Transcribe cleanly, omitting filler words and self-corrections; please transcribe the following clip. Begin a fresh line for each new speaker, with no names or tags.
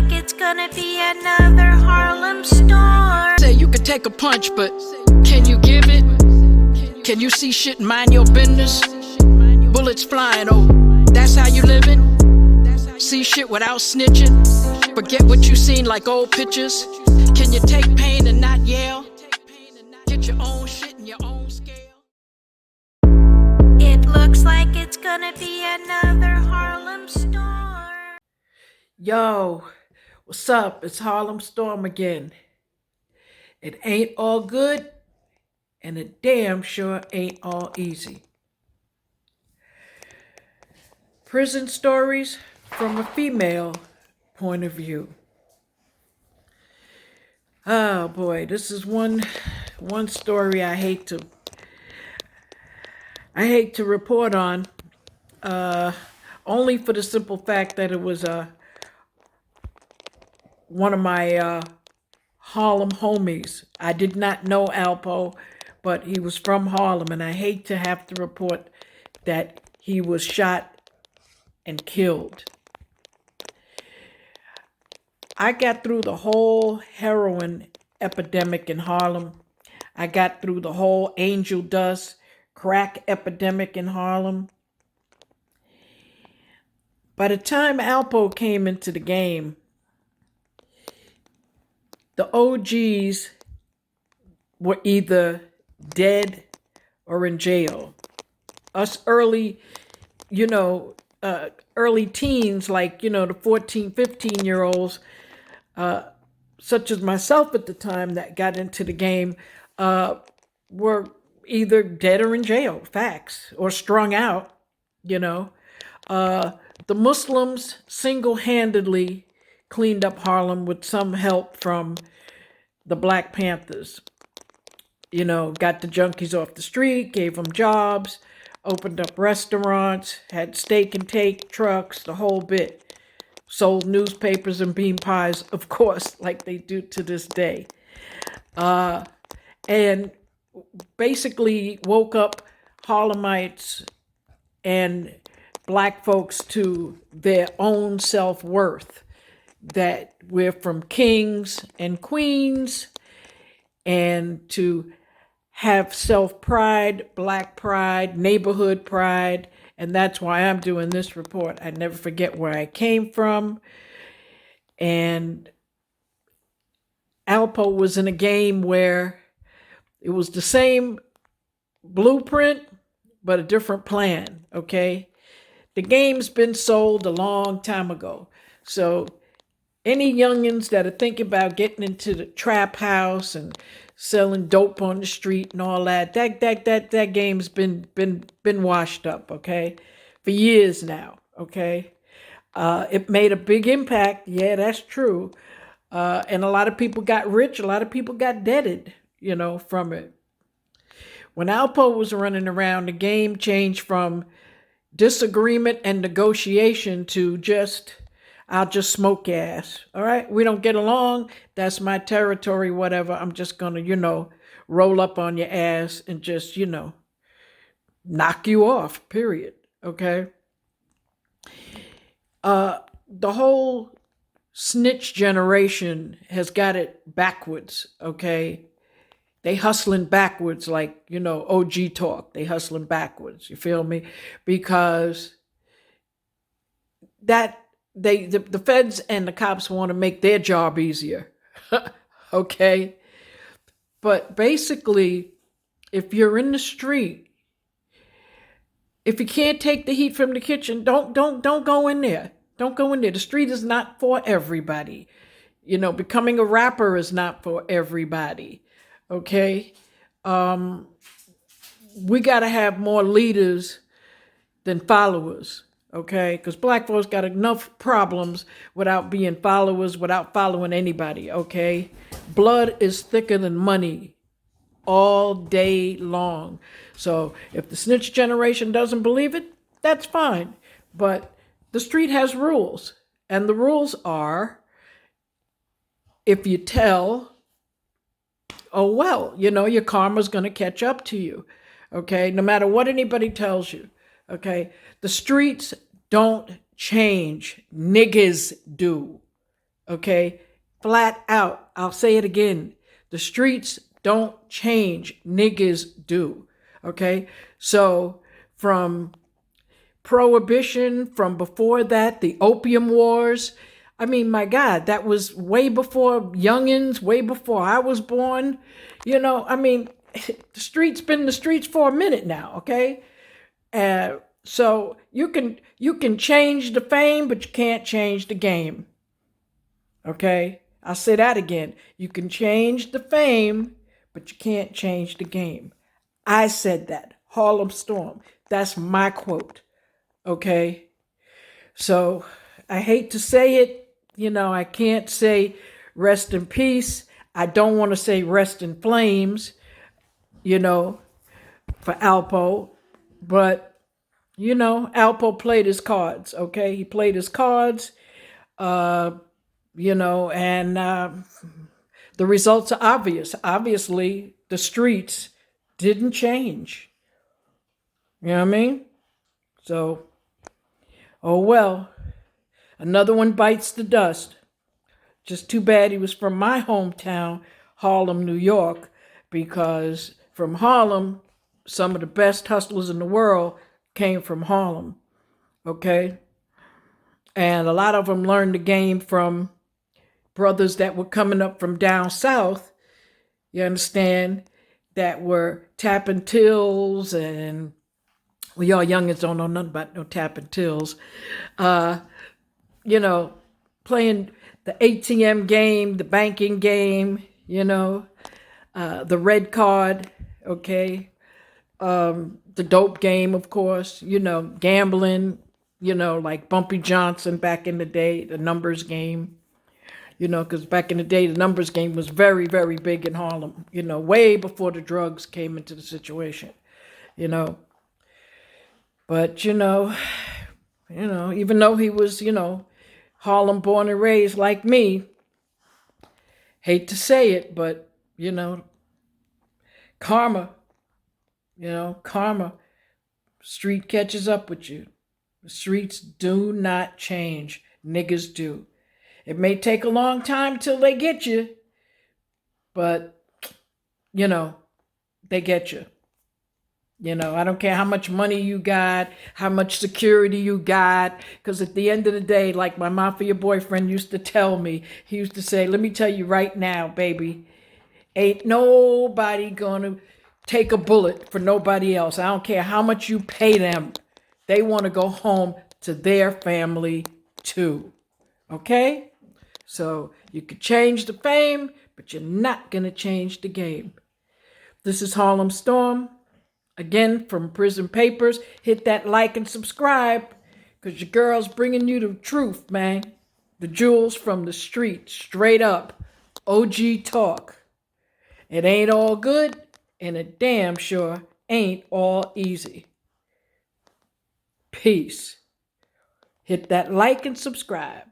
like it's gonna be another Harlem storm.
Say you could take a punch, but can you give it? Can you see shit and mind your business? Bullets flying, oh, that's how you living? See shit without snitching? Forget what you seen like old pictures? Can you take pain and not yell? Get your own shit in your own scale?
It looks like it's gonna be another Harlem storm.
Yo, what's up? It's Harlem Storm again. It ain't all good, and it damn sure ain't all easy. Prison stories from a female point of view. Oh boy, this is one story I hate to report on, only for the simple fact that it was one of my Harlem homies. I did not know Alpo, but he was from Harlem, and I hate to have to report that he was shot and killed. I got through the whole heroin epidemic in Harlem. I got through the whole angel dust crack epidemic in Harlem. By the time Alpo came into the game, the OGs were either dead or in jail. Us early teens, like, the 14, 15-year-olds, such as myself at the time that got into the game, were either dead or in jail, facts, or strung out, The Muslims single-handedly cleaned up Harlem with some help from the Black Panthers. Got the junkies off the street, gave them jobs, opened up restaurants, had steak and take trucks, the whole bit. Sold newspapers and bean pies, of course, like they do to this day. And basically woke up Harlemites and Black folks to their own self-worth, that we're from kings and queens, and to have self-pride, Black pride, neighborhood pride. And that's why I'm doing this report. I never forget where I came from. And Alpo was in a game where it was the same blueprint, but a different plan, okay? The game's been sold a long time ago. So any youngins that are thinking about getting into the trap house and selling dope on the street and all that game's been washed up, okay, for years now, okay. It made a big impact, yeah, that's true, and a lot of people got rich, a lot of people got debted, from it. When Alpo was running around, the game changed from disagreement and negotiation to I'll just smoke your ass. All right. We don't get along. That's my territory, whatever. I'm just going to, roll up on your ass and just, knock you off, period. Okay. The whole snitch generation has got it backwards. Okay. They hustling backwards, like, OG talk. They hustling backwards. You feel me? Because the feds and the cops want to make their job easier. Okay. But basically, if you're in the street, if you can't take the heat from the kitchen, don't go in there. Don't go in there. The street is not for everybody. Becoming a rapper is not for everybody. Okay. We got to have more leaders than followers. Okay, because Black folks got enough problems without being followers, without following anybody, okay? Blood is thicker than money all day long. So if the snitch generation doesn't believe it, that's fine. But the street has rules. And the rules are, if you tell, oh, well, your karma's going to catch up to you, okay? No matter what anybody tells you, okay? The streets don't change. Niggas do. Okay? Flat out. I'll say it again. The streets don't change. Niggas do. Okay? So from Prohibition, from before that, the Opium Wars. I mean, my God, that was way before youngins, way before I was born. I mean, the streets been the streets for a minute now, okay? So you can change the fame, but you can't change the game. Okay? I'll say that again. You can change the fame, but you can't change the game. I said that. Harlem Storm. That's my quote. Okay? So I hate to say it. I can't say rest in peace. I don't want to say rest in flames, for Alpo. But, Alpo played his cards, okay? He played his cards, and the results are obvious. Obviously, the streets didn't change. You know what I mean? So, oh well. Another one bites the dust. Just too bad he was from my hometown, Harlem, New York, because from Harlem, some of the best hustlers in the world came from Harlem, okay? And a lot of them learned the game from brothers that were coming up from down south, you understand, that were tapping tills, and well, y'all youngins don't know nothing about no tapping tills. Playing the ATM game, the banking game, the red card, okay, the dope game, of course, gambling, like Bumpy Johnson back in the day, the numbers game, because back in the day, the numbers game was very, very big in Harlem, way before the drugs came into the situation, But, even though he was, Harlem born and raised like me, hate to say it, but, karma, karma, street catches up with you. The streets do not change. Niggas do. It may take a long time till they get you, but, they get you. I don't care how much money you got, how much security you got, because at the end of the day, like my mafia boyfriend used to tell me, he used to say, let me tell you right now, baby, ain't nobody gonna take a bullet for nobody else. I don't care how much you pay them. They want to go home to their family too. Okay? So you could change the fame, but you're not gonna change the game. This is Harlem Storm. Again, from Prison Papers. Hit that like and subscribe, because your girl's bringing you the truth, man. The jewels from the street, straight up. OG talk. It ain't all good, and it damn sure ain't all easy. Peace. Hit that like and subscribe.